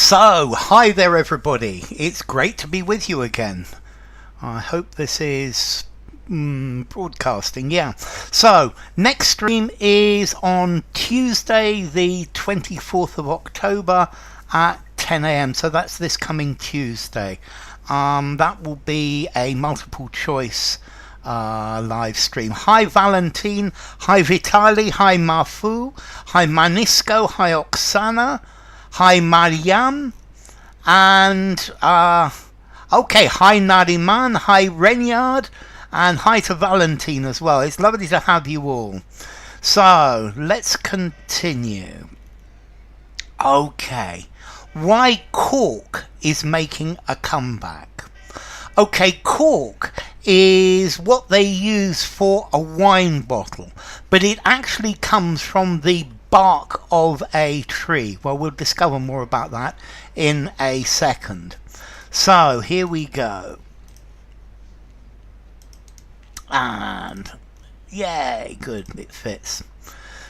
So, hi there everybody. It's great to be with you again. I hope this is broadcasting, yeah. So, next stream is on Tuesday the 24th of October at 10 a.m. So that's this coming Tuesday. That will be a multiple choice live stream. Hi Valentine, hi Vitali, hi Marfu, hi Manisco, hi Oksana, hi Mariam, and okay, hi Nariman, hi Renyard, and hi to Valentine as well. It's lovely to have you all. So let's continue. Okay, why cork is making a comeback. Okay, cork is what they use for a wine bottle, but it actually comes from the bark of a tree. Well, we'll discover more about that in a second. So here we go. And yay, good, it fits.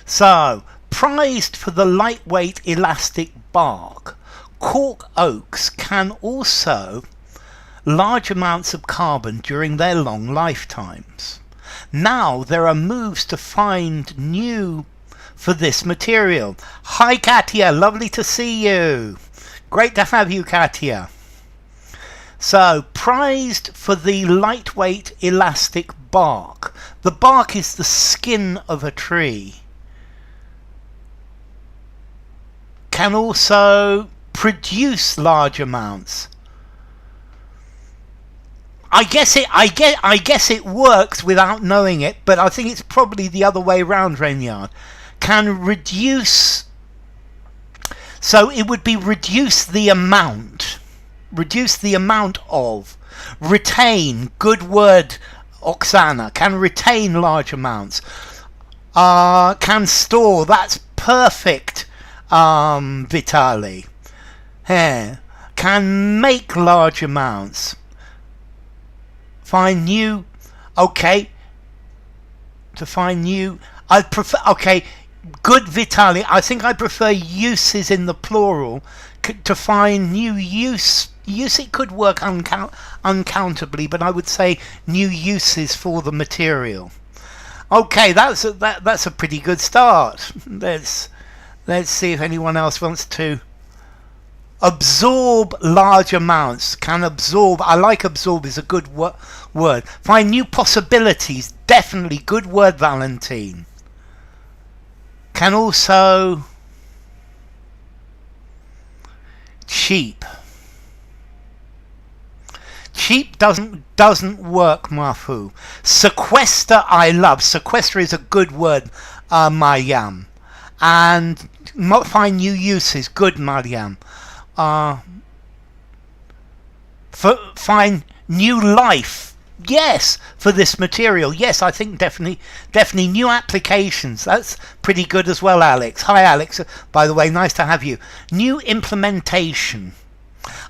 So, prized for the lightweight elastic bark, cork oaks can also large amounts of carbon during their long lifetimes. Now there are moves to find new for this material. Hi Katia, lovely to see you. Great to have you, Katia. So, prized for the lightweight elastic bark. The bark is the skin of a tree. Can also produce large amounts. I guess it works without knowing it, but I think it's probably the other way around, Renyard. Can reduce, so it would be reduce the amount of, retain, good word Oksana, can retain large amounts, can store, that's perfect, Vitali, can make large amounts. Find new, okay, to find new, I prefer, okay, good Vitali, I think I prefer uses in the plural, to find new use, it could work uncountably, but I would say new uses for the material. Okay, that's a pretty good start. Let's see if anyone else wants to. Absorb large amounts, can absorb, I like absorb is a good word. Find new possibilities, definitely good word, Valentine. Can also cheap doesn't work, Marfu. Sequester I love, sequester is a good word, Mariam. And find new uses, good Mariam. Find new life, yes, for this material. Yes, I think definitely new applications. That's pretty good as well, Alex. Hi, Alex. By the way, nice to have you. New implementation.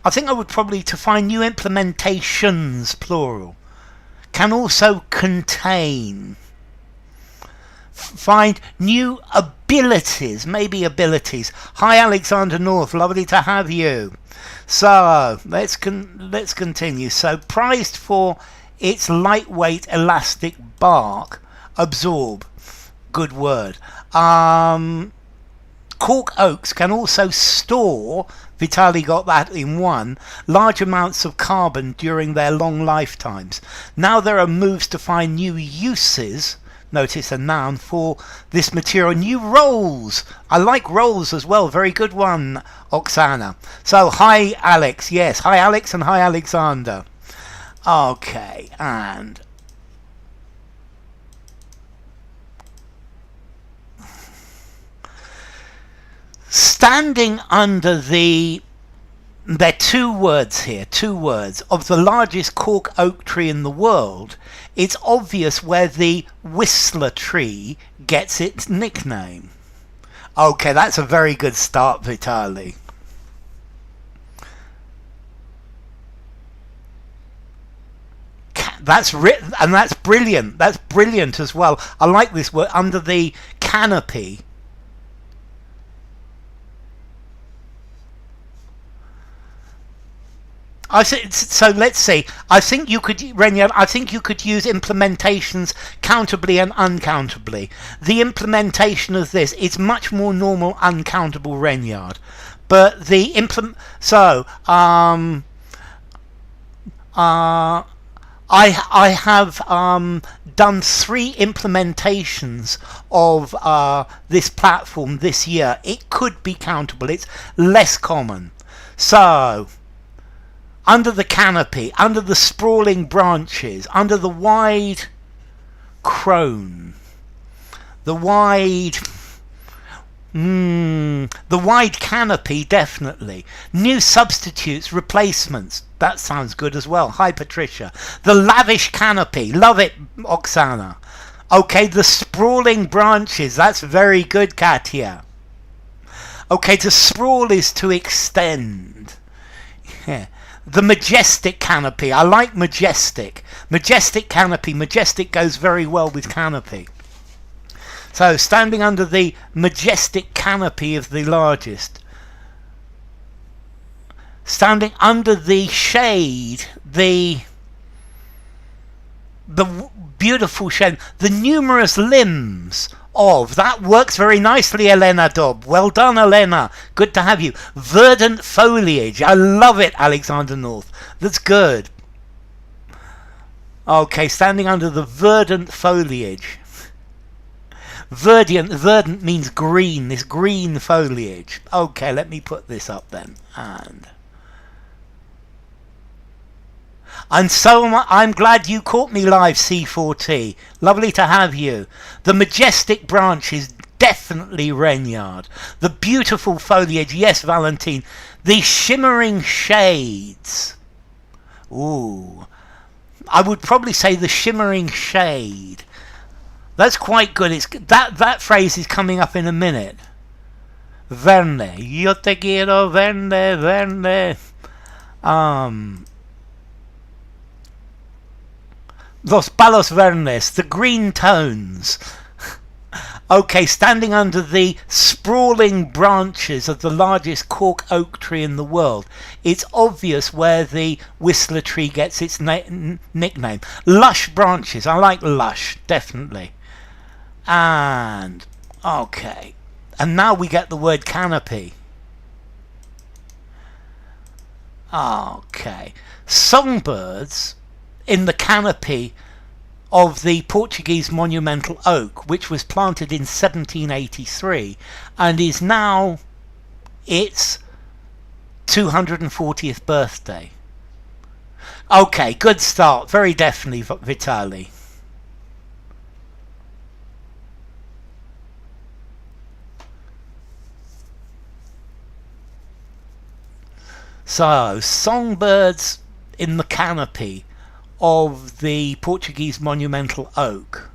I think I would probably to find new implementations, plural. Can also contain. Find new abilities, maybe abilities. Hi Alexander North, lovely to have you. So let's continue. So prized for its lightweight elastic bark, absorb, good word. Cork oaks can also store, Vitali got that in one, large amounts of carbon during their long lifetimes. Now there are moves to find new uses, notice a noun, for this material. New roles. I like roles as well. Very good one, Oksana. So, hi, Alex. Yes, hi, Alex, and hi, Alexander. Okay, and standing under the, there are two words here, of the largest cork oak tree in the world. It's obvious where the Whistler tree gets its nickname. Okay, that's a very good start, Vitali. That's written, and that's brilliant. That's brilliant as well. I like this word, under the canopy. So let's see. I think you could, Renyard, I think you could use implementations countably and uncountably. The implementation of this is much more normal uncountable, Renyard. But the I have done 3 implementations of this platform this year. It could be countable. It's less common. So, under the canopy, under the sprawling branches, under the wide crone, the wide canopy, definitely. New substitutes, replacements. That sounds good as well. Hi, Patricia. The lavish canopy. Love it, Oksana. Okay, the sprawling branches. That's very good, Katia. Okay, to sprawl is to extend. Yeah. The majestic canopy. I like majestic. Majestic canopy. Majestic goes very well with canopy. So, standing under the majestic canopy of the largest. Standing under the shade, the beautiful shade, the numerous limbs of. That works very nicely, Elena Dobb. Well done, Elena. Good to have you. Verdant foliage. I love it, Alexander North. That's good. Okay, standing under the verdant foliage. Verdant means green, this green foliage. Okay, let me put this up then. And so I'm glad you caught me live, C4T. Lovely to have you. The majestic branches, definitely Renyard. The beautiful foliage, yes, Valentine. The shimmering shades. Ooh. I would probably say the shimmering shade. That's quite good. It's that phrase is coming up in a minute. Verne. Yo te quiero, Verne, Verne. Los palos verdes, the green tones. Okay, standing under the sprawling branches of the largest cork oak tree in the world. It's obvious where the whistler tree gets its nickname. Lush branches. I like lush, definitely. And, okay. And now we get the word canopy. Okay. Songbirds in the canopy of the Portuguese Monumental Oak, which was planted in 1783 and is now its 240th birthday. Okay, good start. Very definitely, Vitali. So, songbirds in the canopy of the Portuguese Monumental Oak,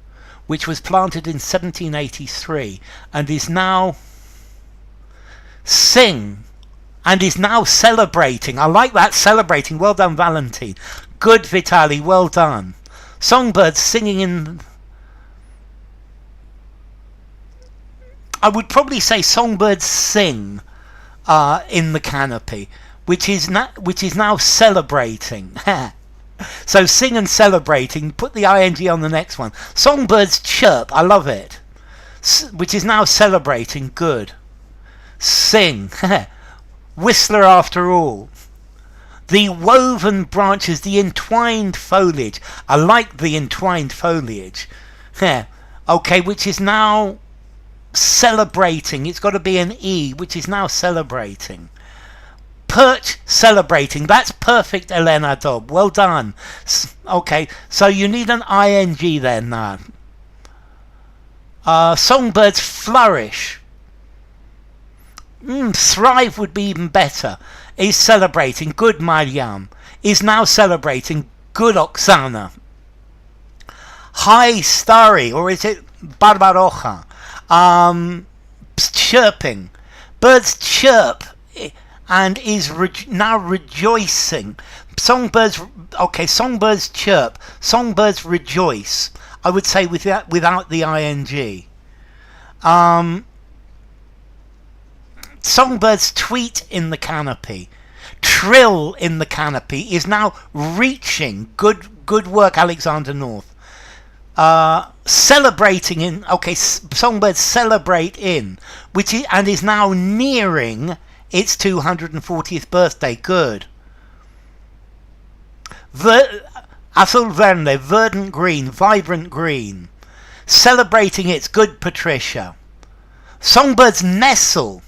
which was planted in 1783 and is now celebrating. I like that, celebrating. Well done, Valentine. Good, Vitali. Well done. Songbirds singing in... I would probably say songbirds sing in the canopy, which is now celebrating. So sing and celebrating. Put the ing on the next one. Songbirds chirp. I love it. Which is now celebrating. Good. Sing. Whistler after all. The woven branches, the entwined foliage. I like the entwined foliage. Okay, which is now celebrating. It's got to be an E, which is now celebrating. Perch celebrating. That's perfect, Elena Dobb. Well done. Okay, so you need an ing then now. Songbirds flourish. Thrive would be even better. Is celebrating. Good, Mariam. Is now celebrating. Good, Oksana. Hi, Starry. Or is it Barbaroja? Chirping. Birds chirp and is now rejoicing. Songbirds, okay, songbirds chirp. Songbirds rejoice. I would say without the ing. Songbirds tweet in the canopy. Trill in the canopy is now reaching. Good work, Alexander North. Celebrating in, okay, Songbirds celebrate in, which is, and is now nearing its 240th birthday. Good. Azul verde, verdant green, vibrant green. Celebrating its. Good, Patricia. Songbirds nestle,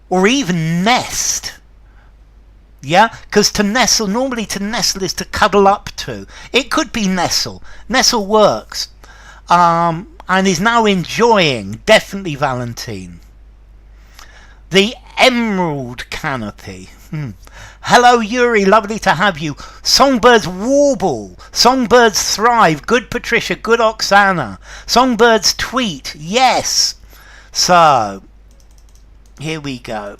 or even nest. Yeah, because normally to nestle is to cuddle up to. It could be nestle. Nestle works. And is now enjoying, definitely Valentine. The emerald canopy. Hello, Yuri, lovely to have you. Songbirds warble. Songbirds thrive. Good, Patricia. Good, Oksana. Songbirds tweet. Yes. So, here we go.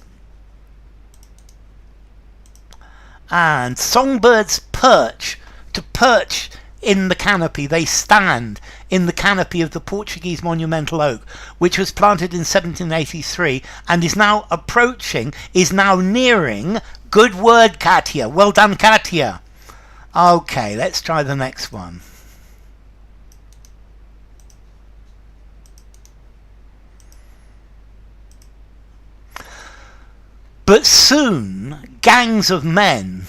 And songbirds perch. To perch in the canopy, they stand in the canopy of the Portuguese Monumental Oak, which was planted in 1783 and is now approaching, is now nearing. Good word, Katia. Well done, Katia. Okay, let's try the next one. But soon, gangs of men,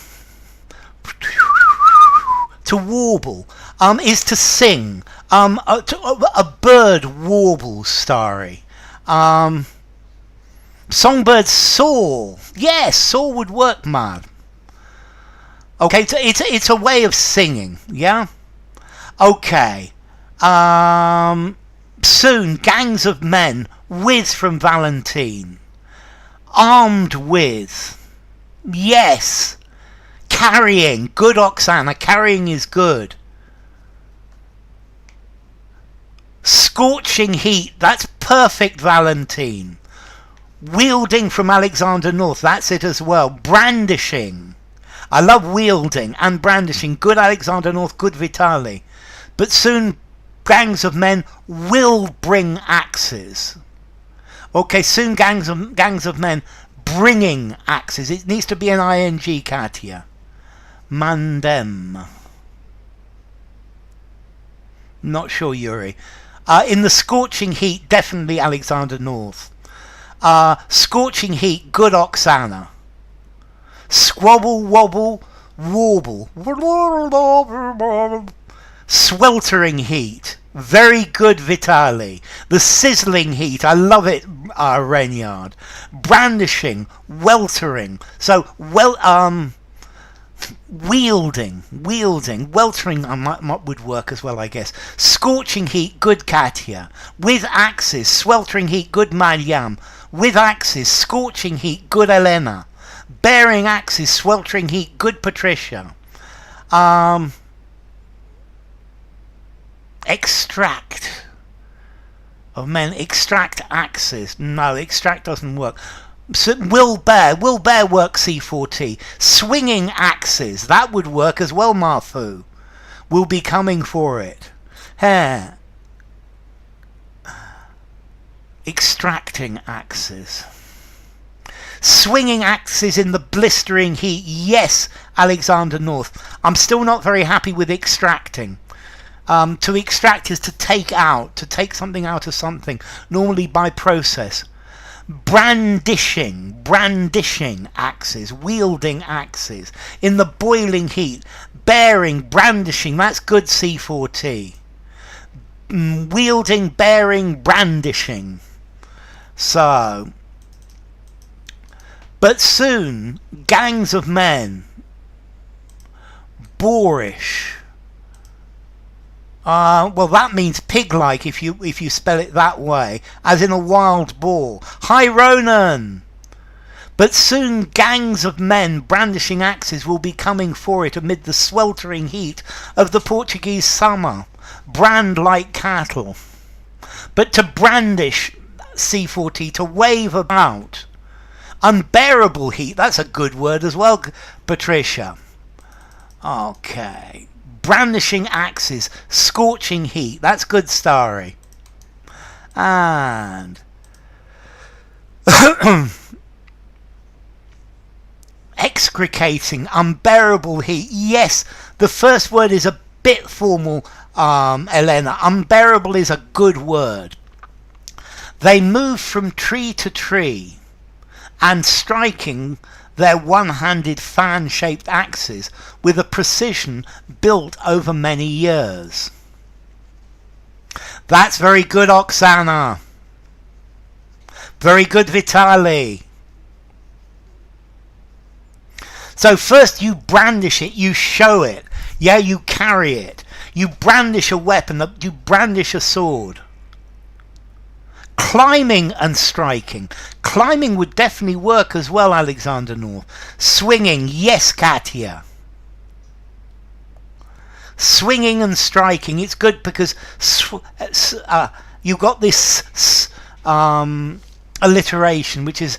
to warble, is to sing. A bird warbles, Starry. Songbirds soar. Yes, soar would work, man. Okay, it's a way of singing, yeah? Okay. Soon, gangs of men whiz from Valentine. Armed with. Yes. Carrying. Good, Oksana. Carrying is good. Scorching heat. That's perfect, Valentine. Wielding from Alexander North. That's it as well. Brandishing. I love wielding and brandishing. Good, Alexander North. Good, Vitali. But soon gangs of men will bring axes. Okay, soon gangs of men bringing axes. It needs to be an ing, Katia. Mandem. Not sure, Yuri. In the scorching heat, definitely Alexander North. Scorching heat, good, Oksana. Squabble, wobble, warble. Sweltering heat. Very good, Vitali. The sizzling heat. I love it, Renyard. Brandishing. Weltering. So, wielding. Weltering would work as well, I guess. Scorching heat. Good, Katia. With axes. Sweltering heat. Good, Mariam. With axes. Scorching heat. Good, Elena. Bearing axes. Sweltering heat. Good, Patricia. Extract of men. Extract axes. No, extract doesn't work. So will bear work, C4T. Swinging axes, that would work as well, Marfu. We'll be coming for it. Hair. Extracting axes. Swinging axes in the blistering heat. Yes, Alexander North. I'm still not very happy with extracting. To extract is to take out, to take something out of something, normally by process. Brandishing axes, wielding axes, in the boiling heat, bearing, brandishing, that's good, C4T. Wielding, bearing, brandishing. So, but soon, gangs of men, boorish. Well, that means pig-like if you spell it that way, as in a wild boar. Hi, Ronan! But soon gangs of men brandishing axes will be coming for it amid the sweltering heat of the Portuguese summer. Brand like cattle. But to brandish, C4T, to wave about. Unbearable heat, that's a good word as well, Patricia. Okay. Brandishing axes, scorching heat. That's good, Starry. And excruciating, unbearable heat. Yes, the first word is a bit formal, Elena. Unbearable is a good word. They move from tree to tree and striking their one-handed fan-shaped axes with a precision built over many years. That's very good, Oksana. Very good, Vitali. So first you brandish it, you show it. Yeah, you carry it. You brandish a weapon, you brandish a sword. Climbing and striking. Climbing would definitely work as well, Alexander North. Swinging, yes, Katia. Swinging and striking, it's good because you got this alliteration, which is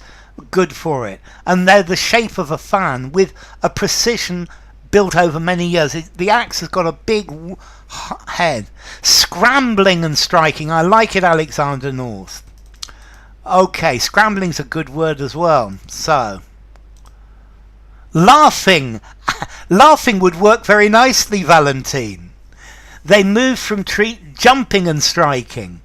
good for it. And they're the shape of a fan with a precision built over many years. The axe has got a big head. Scrambling and striking, I like it, Alexander North. Okay, scrambling's a good word as well. So, laughing. Laughing would work very nicely, Valentine. They move from tree, jumping and striking.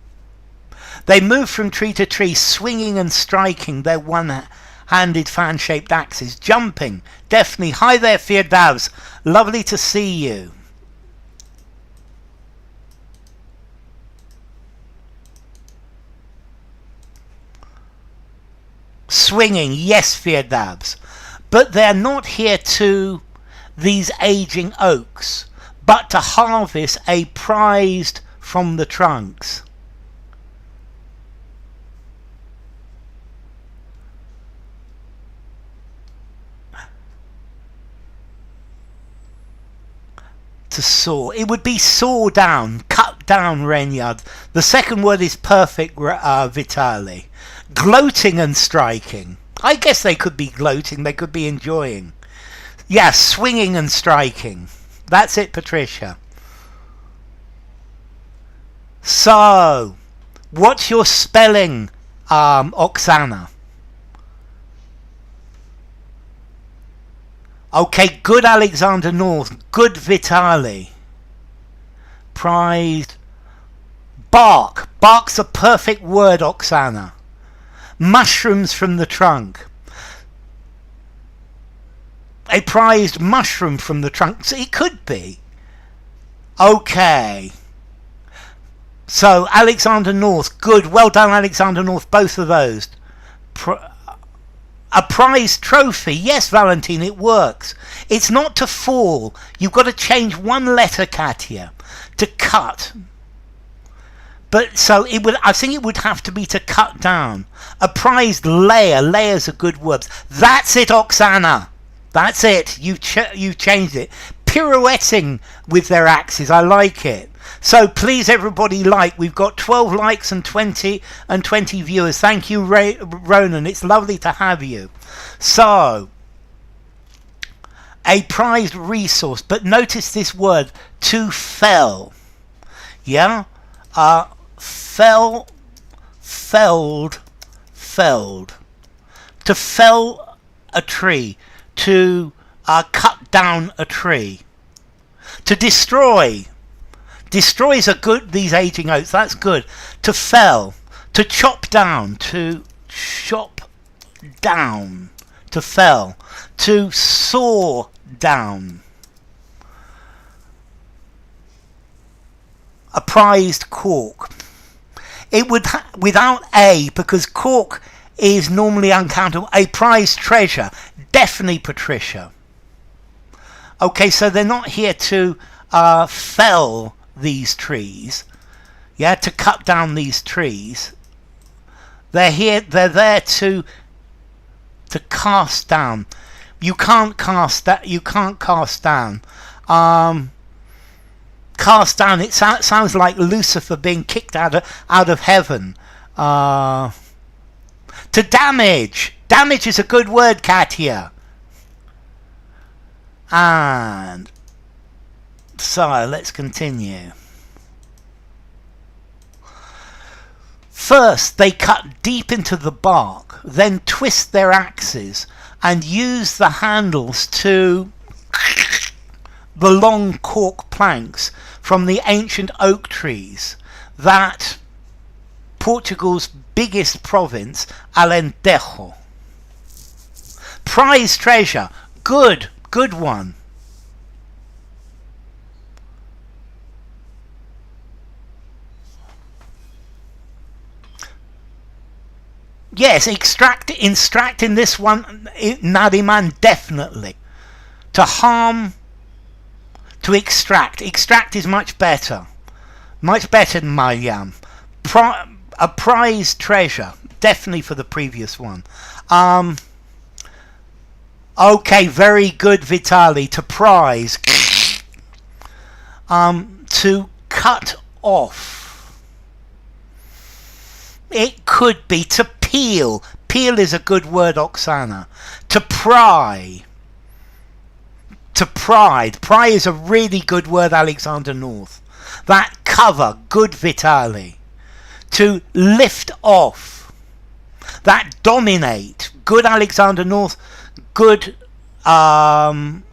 They move from tree to tree, swinging and striking their one-handed fan-shaped axes. Jumping, definitely. Hi there, Firdavs. Lovely to see you. Swinging, yes, Firdavs. But they're not here to these aging oaks, but to harvest a prized from the trunks. To saw. It would be saw down, cut down, Renyard. The second word is perfect, Vitali. Gloating and striking. I guess they could be gloating, they could be enjoying. Yeah, swinging and striking. That's it, Patricia. So, what's your spelling, Oksana? Okay, good, Alexander North. Good, Vitali. Prized. Bark. Bark's a perfect word, Oksana. Mushrooms from the trunk. A prized mushroom from the trunk. So it could be. Okay. So, Alexander North. Good. Well done, Alexander North. Both of those. A prize trophy. Yes, Valentine, it works. It's not to fall. You've got to change one letter, Katia. To cut. But so it would. I think it would have to be to cut down. A prized layer. Layers are good words. That's it, Oksana. That's it. You've changed it. Pirouetting with their axes. I like it. So please, everybody, like. We've got 12 likes and 20 viewers. Thank you, Ronan. It's lovely to have you. So, a prized resource. But notice this word, to fell. Yeah? Felled. To fell a tree. To cut down a tree. To destroy. Destroys are good, these aging oaks, that's good. To fell. To chop down. To chop down. To fell. To saw down. A prized cork. It would, without a, because cork is normally uncountable. A prized treasure. Definitely, Patricia. Okay, so they're not here to fell these trees. Yeah, to cut down these trees. They're there to cast down. You can't cast that. You can't cast down. Cast down. It sounds like Lucifer being kicked out of heaven. To damage. Damage is a good word, Katia. And so let's continue. First, they cut deep into the bark, then twist their axes and use the handles to the long cork planks from the ancient oak trees that Portugal's biggest province, Alentejo. Prize treasure. Good one. Yes, extract in this one, Nariman, definitely. To harm, to extract. Extract is much better. Much better than Mayam. A prized treasure, definitely for the previous one. Okay, very good, Vitali. To prize. To cut off. It could be to peel. Peel is a good word, Oksana. To pry. To pride. Pry is a really good word, Alexander North. That cover, good, Vitali. To lift off. That dominate, good, Alexander North. Good, Oksana.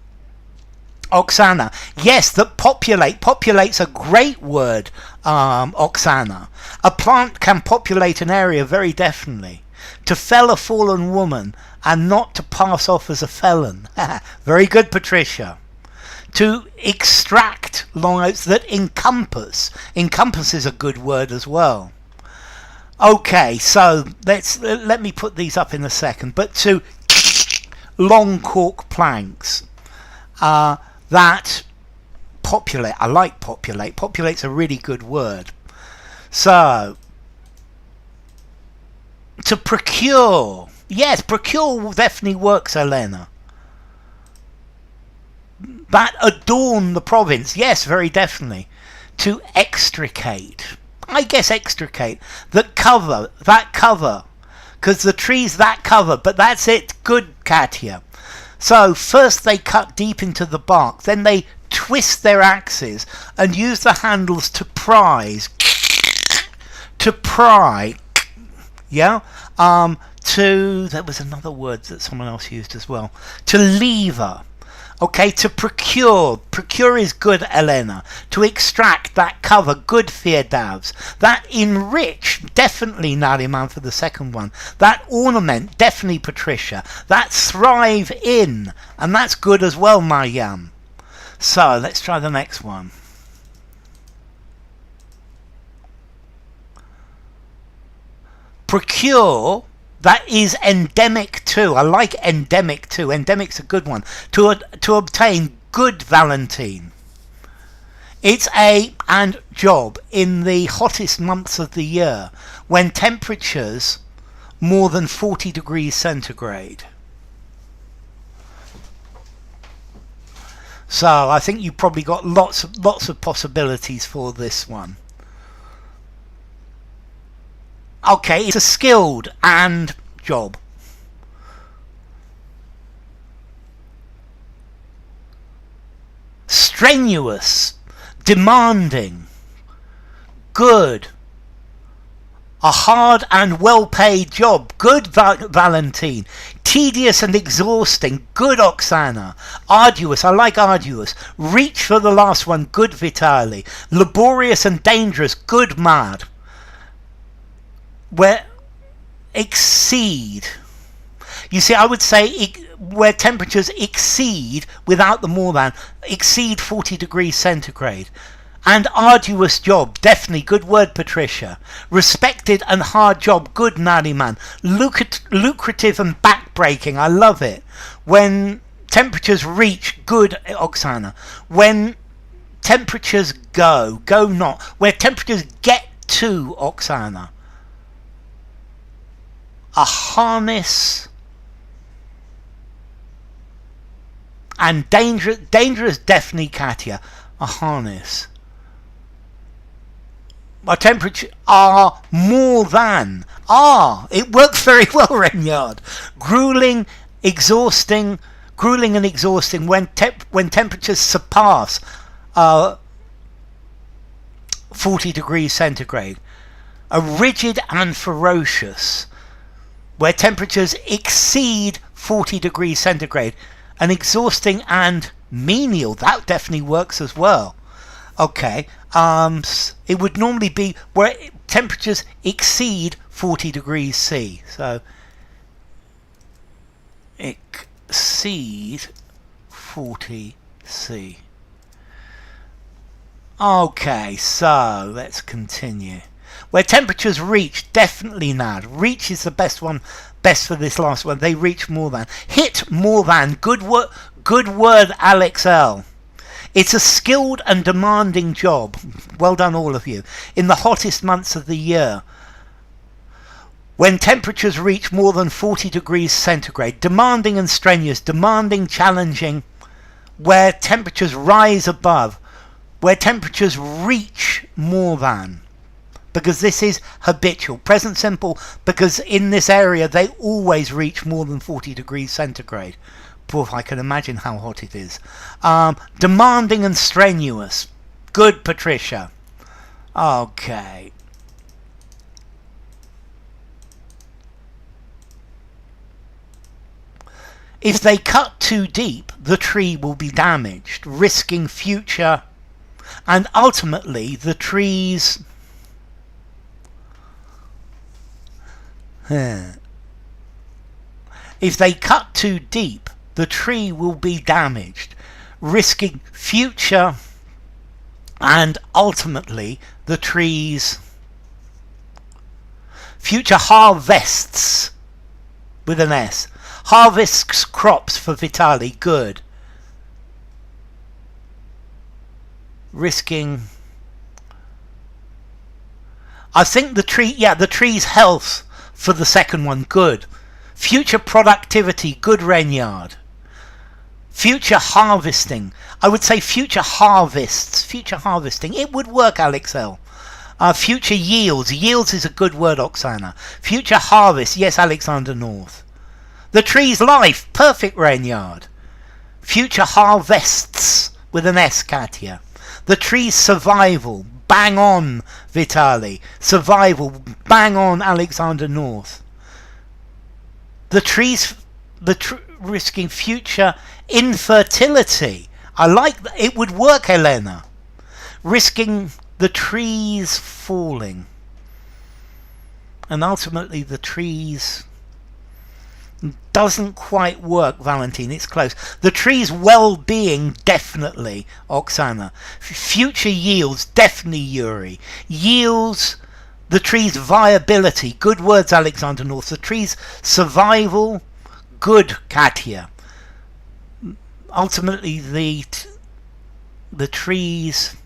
Yes, that populate. Populate's a great word, Oksana. A plant can populate an area very definitely. To fell a fallen woman and not to pass off as a felon. Very good, Patricia. To extract long oats, that encompass. Encompass is a good word as well. Okay, so let me put these up in a second. But to long cork planks that populate. I like populate. Populate's a really good word. So to procure. Yes, procure definitely works, Elena. That adorn the province. Yes, very definitely. To extricate. I guess extricate. That cover. Because the trees that cover. But that's it. Good, Katia. So first they cut deep into the bark. Then they twist their axes and use the handles to prise. To pry. Yeah? There was another word that someone else used as well. To lever. Okay, to procure. Procure is good, Elena. To extract, that cover, good, Fierdavs. That enrich, definitely Nariman for the second one. That ornament, definitely Patricia. That thrive in, and that's good as well, Mayam. So, let's try the next one. Procure. That is endemic too. I like endemic too. Endemic's a good one. To obtain, good, Valentine. It's a job in the hottest months of the year when temperatures more than 40 degrees centigrade. So I think you've probably got lots of possibilities for this one. Okay, it's a skilled and job. Strenuous, demanding, good. A hard and well-paid job, good, Valentine. Tedious and exhausting, good, Oksana. Arduous, I like arduous. Reach for the last one, good, Vitali. Laborious and dangerous, good, Mad. Where exceed. You see, I would say where temperatures exceed, without the more than, exceed 40 degrees centigrade. And arduous job, definitely, good word, Patricia. Respected and hard job, good, Nariman. Lucrative and backbreaking, I love it. When temperatures reach, good, Oksana. When temperatures go not. Where temperatures get to, Oksana. A harness, and dangerous, definitely, Katia. A harness. A temperature are more than. It works very well, Renyard. Grueling and exhausting when temperatures surpass 40 degrees centigrade. A rigid and ferocious. Where temperatures exceed 40 degrees centigrade. An exhausting and menial, that definitely works as well. Okay, it would normally be where temperatures exceed 40 degrees C. So, exceed 40 C. Okay, so let's continue. Where temperatures reach, definitely not. Reach is the best one, best for this last one. They reach more than. Hit more than. Good word, Alex L. It's a skilled and demanding job. Well done, all of you. In the hottest months of the year, when temperatures reach more than 40 degrees centigrade, demanding and strenuous, demanding, challenging, where temperatures rise above, where temperatures reach more than, because this is habitual. Present simple, because in this area they always reach more than 40 degrees centigrade. Poof, I can imagine how hot it is. Demanding and strenuous. Good, Patricia. Okay. If they cut too deep, the tree will be damaged, risking future and ultimately the trees. If they cut too deep, the tree will be damaged, risking future and ultimately the trees. Future harvests with an S. Harvests crops for Vitali. Good. Risking. I think the tree's health for the second one. Good. Future productivity. Good, Renyard. Future harvesting. I would say future harvests. Future harvesting. It would work, Alex L. Future yields. Yields is a good word, Oksana. Future harvest. Yes, Alexander North. The tree's life. Perfect, Renyard. Future harvests with an S, Katya. The tree's survival. Bang on, Vitali. Survival. Bang on, Alexander North. The tree's risking future infertility. I like that. It would work, Helena. Risking the trees falling. And ultimately the trees doesn't quite work, Valentine. It's close. The tree's well-being, definitely, Oksana. Future yields, definitely, Yuri. Yields, the tree's viability. Good words, Alexander North. The tree's survival, good, Katya. Ultimately, the tree's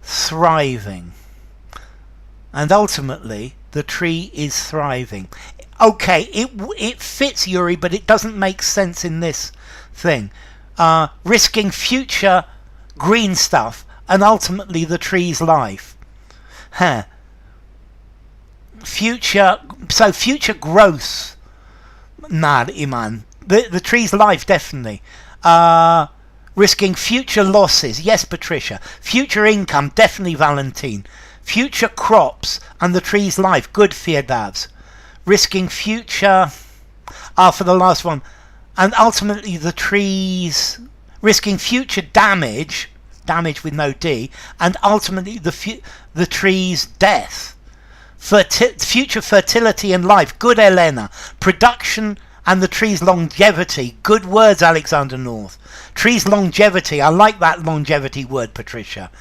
thriving. And ultimately, the tree is thriving. Okay, it fits, Yuri, but it doesn't make sense in this thing. Risking future green stuff and ultimately the tree's life. Future growth. Nah, Iman. The tree's life, definitely. Risking future losses. Yes, Patricia. Future income, definitely, Valentine. Future crops and the tree's life. Good, Fierdavs. Risking future, for the last one, and ultimately the trees, risking future damage with no D, and ultimately the tree's death. Future fertility and life. Good, Elena. Production and the tree's longevity. Good words, Alexander North. Tree's longevity. I like that longevity word, Patricia.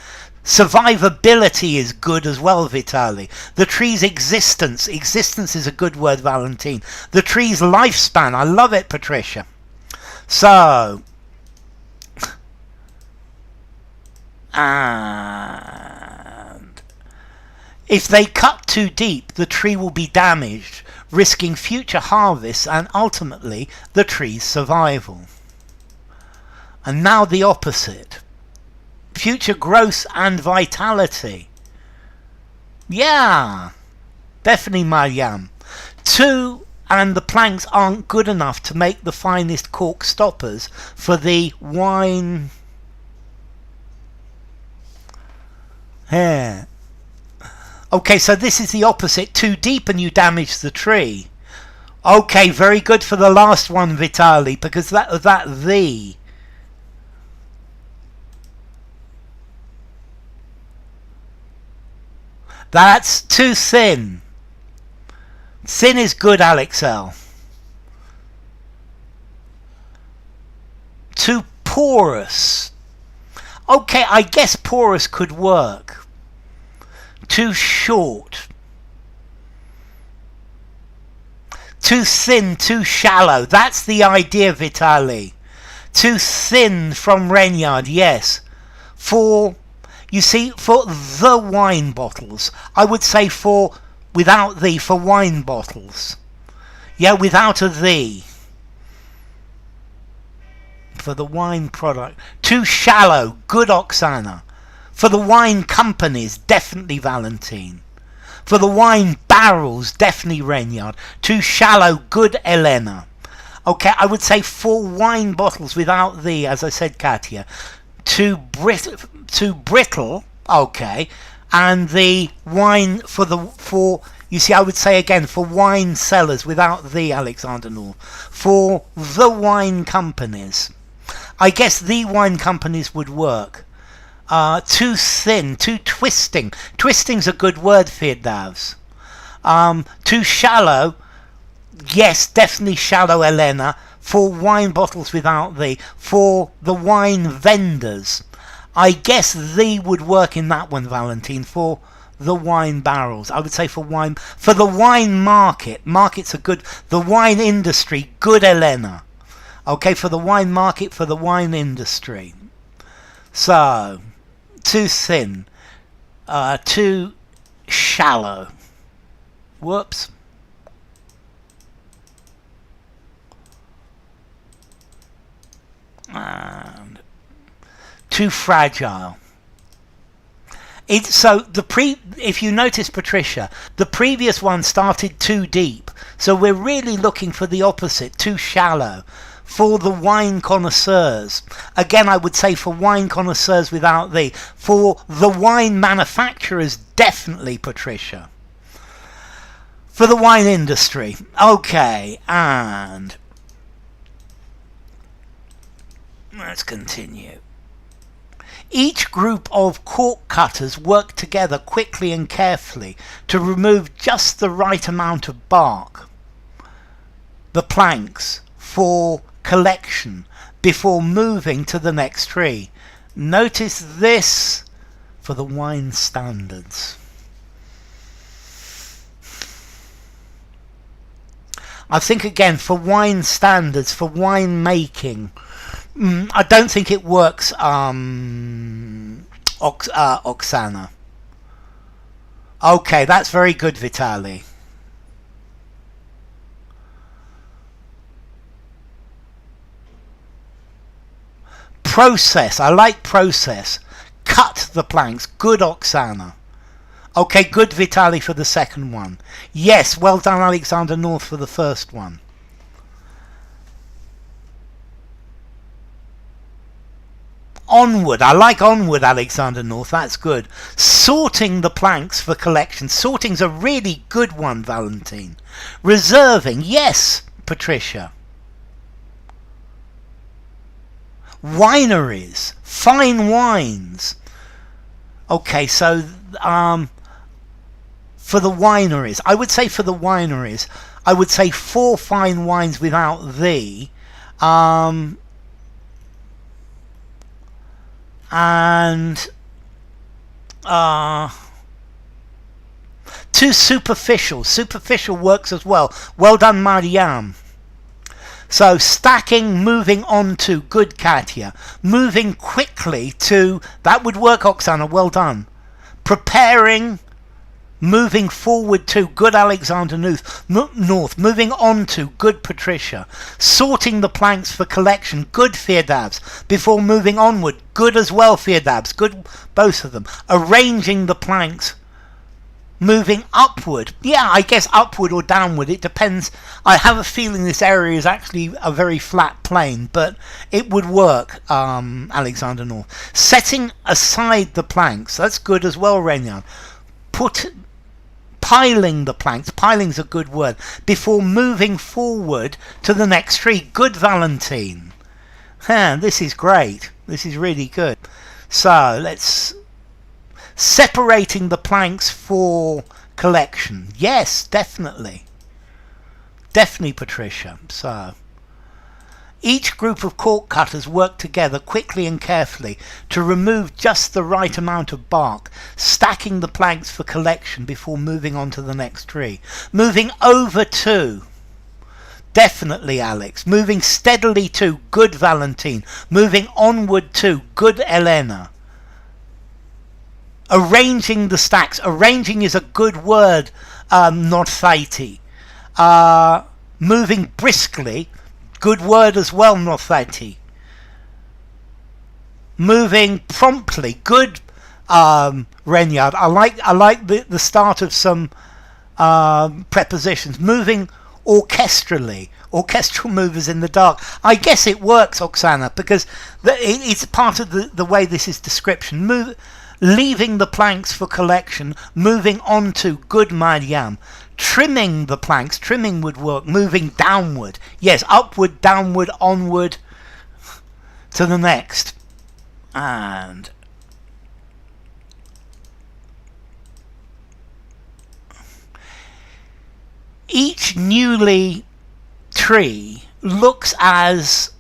Survivability is good as well, Vitali. The tree's existence. Existence is a good word, Valentine. The tree's lifespan. I love it, Patricia. So. And if they cut too deep, the tree will be damaged, risking future harvests and ultimately the tree's survival. And now the opposite. Future growth and vitality. Yeah, definitely, Mariam. 2 and the planks aren't good enough to make the finest cork stoppers for the wine. Yeah. Okay, so this is the opposite. Too deep and you damage the tree. Okay, very good for the last one, Vitali, because that the. That's too thin. Thin is good, Alex L. Too porous. Okay, I guess porous could work. Too short. Too thin, too shallow. That's the idea, Vitali. Too thin from Renyard, yes. You see, for the wine bottles, I would say for wine bottles. Yeah, without a the. For the wine product. Too shallow, good Oksana. For the wine companies, definitely Valentine. For the wine barrels, definitely Renyard. Too shallow, good Elena. Okay, I would say for wine bottles without the, as I said, Katia. Too brittle, okay. And the wine you see, I would say again, for wine cellars without the, Alexander North. For the wine companies. I guess the wine companies would work. Too thin, too twisting. Twisting's a good word, Firdavs. Too shallow. Yes, definitely shallow, Elena. For wine bottles without the. For the wine vendors. I guess the would work in that one, Valentine. For the wine barrels. I would say for the wine market. Markets are good. The wine industry, good, Elena. Okay, for the wine market, for the wine industry. So, too thin, too shallow. Whoops. And too fragile. If you notice, Patricia, the previous one started too deep. So we're really looking for the opposite, too shallow. For the wine connoisseurs. Again, I would say for wine connoisseurs without the. For the wine manufacturers, definitely, Patricia. For the wine industry. Okay, and let's continue. Each group of cork cutters work together quickly and carefully to remove just the right amount of bark, the planks, for collection before moving to the next tree. Notice this for the wine standards. I think again for wine standards, for wine making, I don't think it works, Oksana. Okay, that's very good, Vitali. Process, I like process. Cut the planks, good, Oksana. Okay, good, Vitali, for the second one. Yes, well done, Alexander North, for the first one. Onward, I like onward, Alexander North, that's good. Sorting the planks for collection. Sorting's a really good one, Valentine. Reserving, yes, Patricia. Wineries, fine wines. Okay, so for the wineries, I would say for the wineries, I would say for fine wines without the, and too superficial. Superficial works as well. Well done, Mariam. So stacking, moving on to, good, Katia. Moving quickly to, that would work, Oksana, well done. Preparing, moving forward to, good, Alexander North. Moving on to, good, Patricia. Sorting the planks for collection, good, Firdavs. Before moving onward, good as well, Firdavs. Good, both of them. Arranging the planks. Moving upward. Yeah, I guess upward or downward. It depends. I have a feeling this area is actually a very flat plane, but it would work, Alexander North. Setting aside the planks. That's good as well, Renyard. piling the planks, piling's a good word, before moving forward to the next tree. Good, Valentine. This is great. This is really good. So let's... Separating the planks for collection. Yes, definitely. Definitely, Patricia. So... Each group of cork cutters work together quickly and carefully to remove just the right amount of bark, stacking the planks for collection before moving on to the next tree. Moving over to... Definitely, Alex. Moving steadily to... Good, Valentine. Moving onward to... Good, Elena. Arranging the stacks. Arranging is a good word, Northaiti. Moving briskly... Good word as well, Northati. Moving promptly. Good, Renyard. I like the start of some prepositions. Moving orchestrally. Orchestral movers in the dark. I guess it works, Oksana, because it's part of the way this is description. Leaving the planks for collection. Moving on to good, Mariam. Trimming the planks, trimming would work. Moving downward, yes, upward, downward, onward to the next. And each newly tree looks as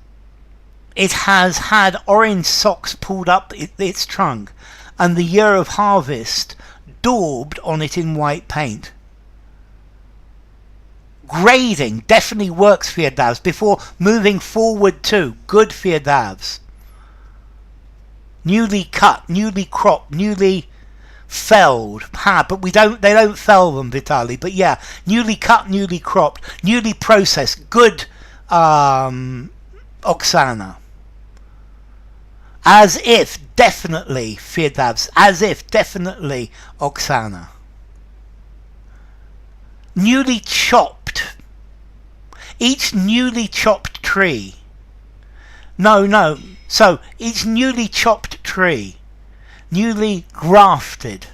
it has had orange socks pulled up its trunk and the year of harvest daubed on it in white paint. Grading definitely works, Firdavs, before moving forward to. Good, Firdavs. Newly cut, newly cropped, newly felled. But they don't fell them, Vitali. But yeah, newly cut, newly cropped, newly processed. Good, Oksana. As if, definitely, Firdavs. As if, definitely, Oksana. Newly chopped. Each newly chopped tree. No. So, each newly chopped tree. Newly grafted.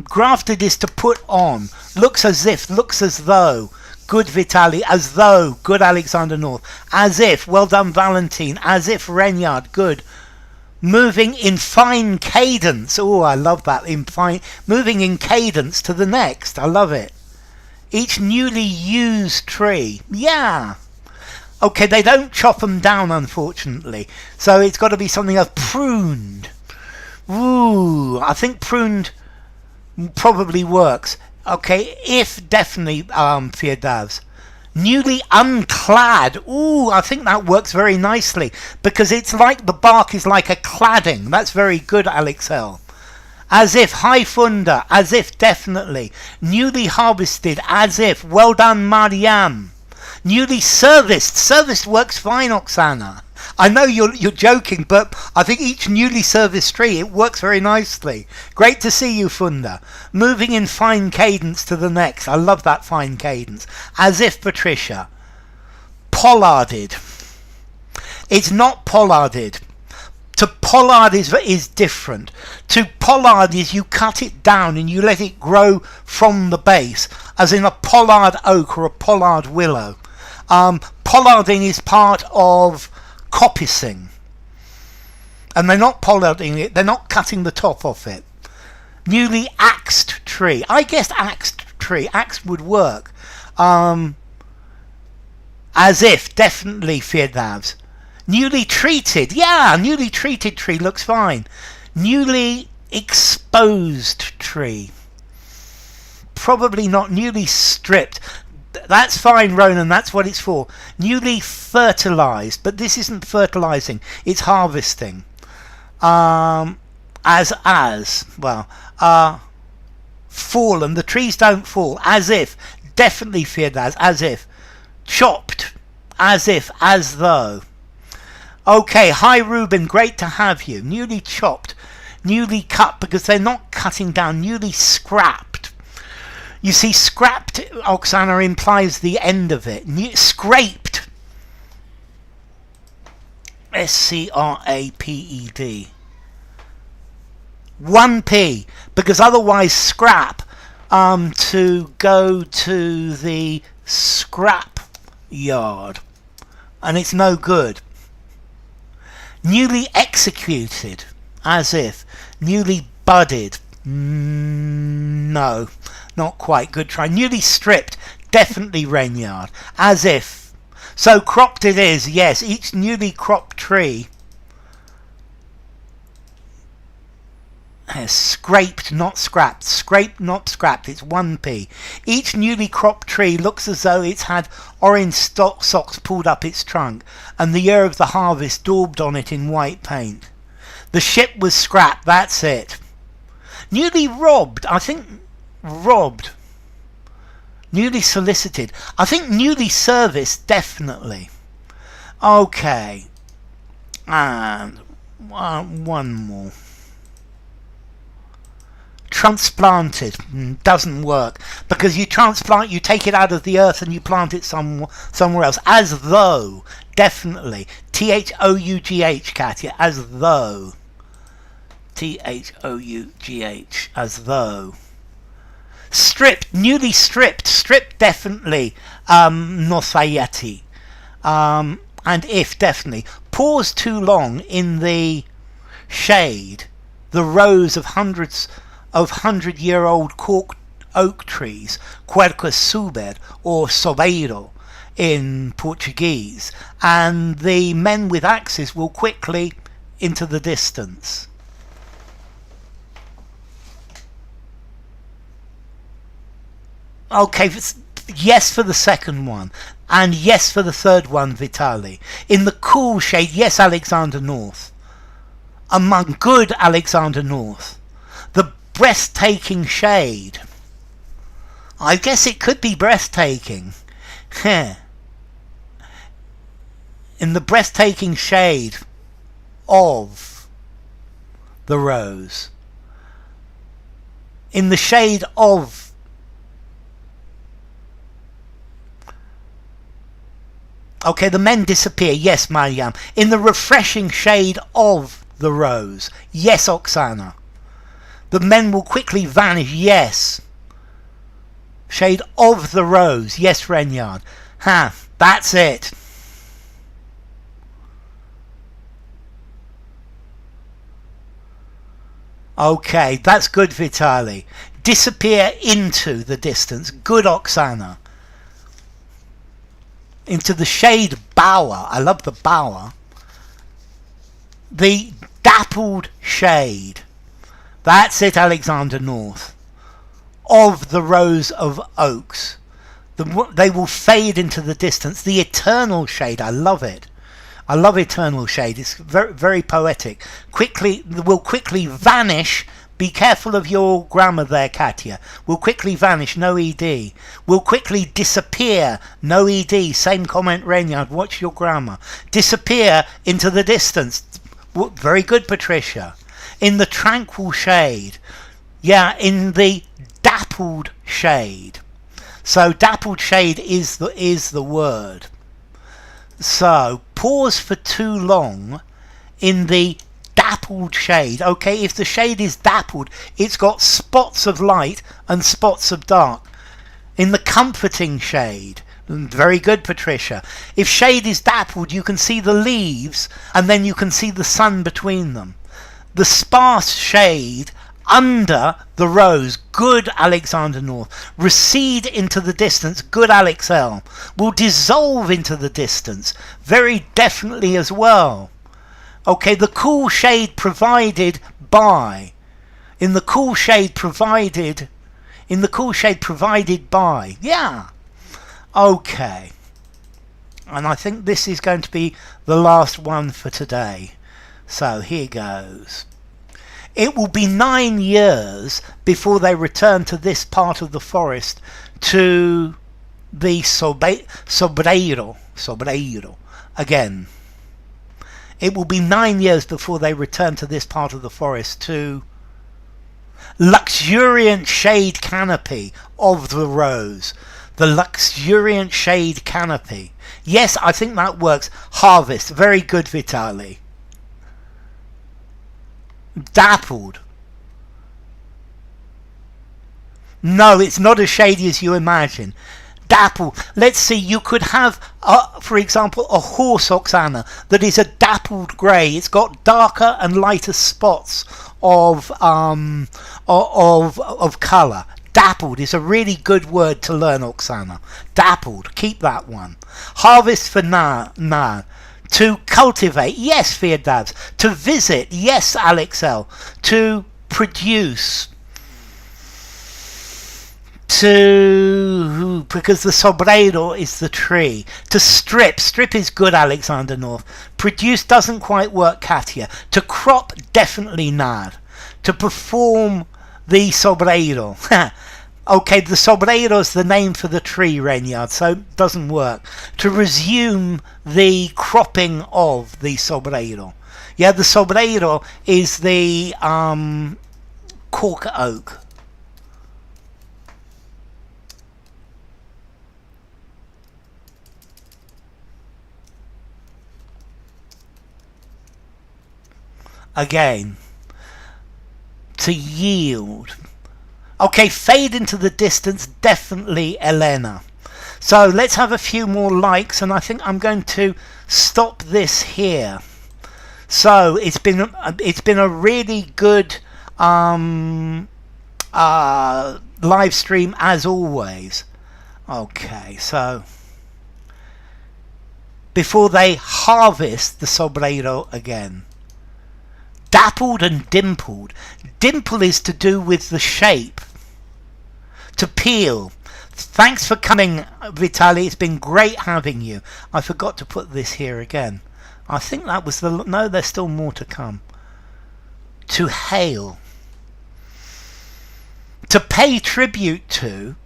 Grafted is to put on. Looks as if, looks as though. Good, Vitali. As though. Good, Alexander North. As if. Well done, Valentine. As if, Renyard. Good. Moving in fine cadence. Oh, I love that. Moving in cadence to the next. I love it. Each newly used tree. Yeah. Okay, they don't chop them down, unfortunately. So it's got to be something else. Pruned. Ooh, I think pruned probably works. Okay, if definitely, Firdavs. Newly unclad. Ooh, I think that works very nicely because it's like the bark is like a cladding. That's very good, Alex L. As if, hi Funda. As if, definitely. Newly harvested. As if. Well done, Mariam. Newly serviced. Serviced works fine, Oksana. I know you're joking, but I think each newly serviced tree, it works very nicely. Great to see you, Funda. Moving in fine cadence to the next. I love that fine cadence. As if, Patricia. Pollarded. It's not pollarded. To pollard is different. To pollard is you cut it down and you let it grow from the base, as in a pollard oak or a pollard willow. Pollarding is part of coppicing. And they're not pollarding it, they're not cutting the top off it. Newly axed tree. I guess axed tree. Axed would work. As if, definitely, Firdavs. Newly treated. Yeah, newly treated tree looks fine. Newly exposed tree. Probably not. Newly stripped. That's fine, Ronan. That's what it's for. Newly fertilized. But this isn't fertilizing. It's harvesting. Well, fallen. The trees don't fall. As if. Definitely, Firdaz. As if. Chopped. As if. As though. Okay, hi Ruben, great to have you. Newly chopped, newly cut, because they're not cutting down, newly scrapped. You see, scrapped, Oksana, implies the end of it. Scraped. S-C-R-A-P-E-D. 1p, because otherwise scrap to go to the scrap yard, and it's no good. Newly executed, as if. Newly budded, no, not quite. Good try. Newly stripped, definitely Renyard, as if. So cropped it is, yes. Each newly cropped tree. Scraped, not scrapped. Scraped, not scrapped. It's 1p. Each newly cropped tree looks as though it's had orange socks pulled up its trunk, and the year of the harvest daubed on it in white paint. The ship was scrapped, that's it. Newly robbed, I think. Robbed. Newly solicited. I think newly serviced, definitely. Okay. And one more. Transplanted doesn't work, because you transplant, you take it out of the earth and you plant it somewhere else. As though, definitely. T-H-O-U-G-H, Katya, as though. T-H-O-U-G-H, as though. Stripped, newly stripped. Stripped, definitely. Nosayati. And if, definitely. Pause too long in the shade. The rows of hundreds of 100-year-old cork oak trees, quercus suber or sobeiro in Portuguese, and the men with axes will quickly into the distance. Okay, yes for the second one, and yes for the third one, Vitali. In the cool shade, yes, Alexander North. Among good Alexander North. The breathtaking shade. I guess it could be breathtaking. In the breathtaking shade of the rose. In the shade of. Okay, the men disappear. Yes, Mariam. In the refreshing shade of the rose. Yes, Oksana. The men will quickly vanish. Yes. Shade of the rose. Yes, Renyard. That's it. Okay, that's good, Vitali. Disappear into the distance. Good, Oksana. Into the shade bower. I love the bower. The dappled shade. That's it, Alexander North. Of the rows of oaks. They will fade into the distance. The eternal shade. I love it. I love eternal shade. It's very, very poetic. Will quickly vanish. Be careful of your grammar there, Katya. Will quickly vanish. No ed. Will quickly disappear. No ed. Same comment, Renyard. Watch your grammar. Disappear into the distance. Very good, Patricia. In the tranquil shade. Yeah, in the dappled shade. So dappled shade is the word. So pause for too long in the dappled shade. Okay, if the shade is dappled, it's got spots of light and spots of dark. In the comforting shade. Very good, Patricia. If shade is dappled, you can see the leaves and then you can see the sun between them. The sparse shade under the rose, good Alexander North. Recede into the distance, good Alex L. Will dissolve into the distance, very definitely as well. Okay, the cool shade provided by. In the cool shade provided. In the cool shade provided by. Yeah. Okay. And I think this is going to be the last one for today. So here goes. It will be 9 years before they return to this part of the forest to the Sobreiro again. It will be 9 years before they return to this part of the forest to luxuriant shade canopy of the rose. The luxuriant shade canopy. Yes, I think that works. Harvest. Very good, Vitali. Dappled. No, it's not as shady as you imagine. Dappled. Let's see, you could have, for example, a horse Oksana that is a dappled grey. It's got darker and lighter spots of colour. Dappled is a really good word to learn, Oksana. Dappled. Keep that one. Harvest for now. To cultivate. Yes, Firdavs. To visit. Yes, Alex L. To produce. To, because the sobrero is the tree. To strip. Strip is good, Alexander North. Produce doesn't quite work, Katia. To crop, definitely not. To perform the sobrero. Okay, the sobrero is the name for the tree, Renyard, so it doesn't work. To resume the cropping of the sobrero. Yeah, the sobrero is the cork oak. Again, to yield. Okay, fade into the distance, definitely Elena. So let's have a few more likes, and I think I'm going to stop this here. So it's been a really good live stream as always. Okay, so before they harvest the sobrero again. Dappled and dimpled. Dimple is to do with the shape. To peel. Thanks for coming, Vitaly. It's been great having you. I forgot to put this here again. I think that was the... No, there's still more to come. To hail. To pay tribute to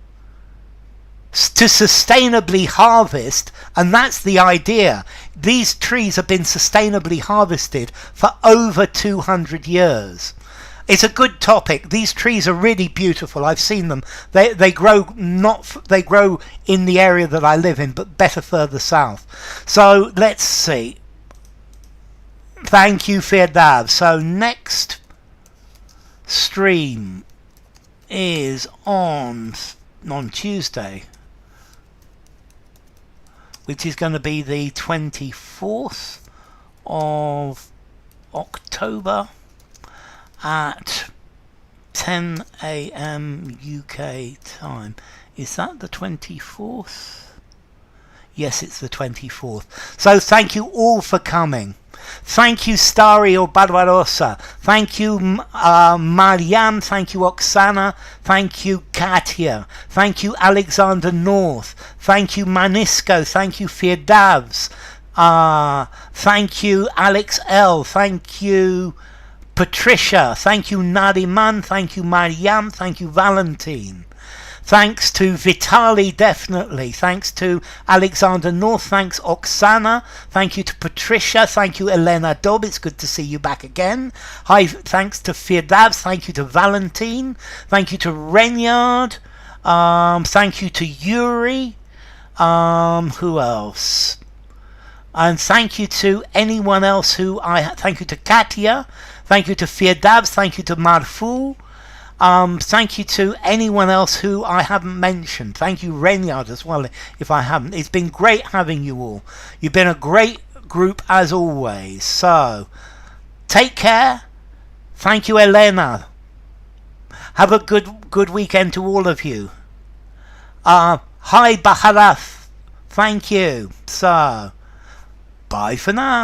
sustainably harvest, and that's the idea. These trees have been sustainably harvested for over 200 years. It's a good topic. These trees are really beautiful. I've seen them. They grow in the area that I live in, but better further south. So let's see. Thank you, Firdav. So next stream is on Tuesday, which is going to be the 24th of October at 10 AM UK time. Is that the 24th? Yes, it's the 24th. So thank you all for coming. Thank you, Stario Barbarossa. Thank you, Mariam. Thank you, Oksana. Thank you, Katia. Thank you, Alexander North. Thank you, Manisco. Thank you, Firdavs. Thank you, Alex L. Thank you, Patricia. Thank you, Nariman. Thank you, Mariam. Thank you, Valentine. Thanks to Vitaly, definitely. Thanks to Alexander North. Thanks, Oksana. Thank you to Patricia. Thank you, Elena Dobb. It's good to see you back again. Hi, thanks to Firdavs. Thank you to Valentine. Thank you to Renyard. Thank you to Yuri. Who else? And thank you to anyone else who thank you to Katia. Thank you to Firdavs. Thank you to Marfu. Thank you to anyone else who I haven't mentioned. Thank you, Renyard, as well, if I haven't. It's been great having you all. You've been a great group as always. So, take care. Thank you, Elena. Have a good weekend to all of you. Hi, Baharath. Thank you. So, bye for now.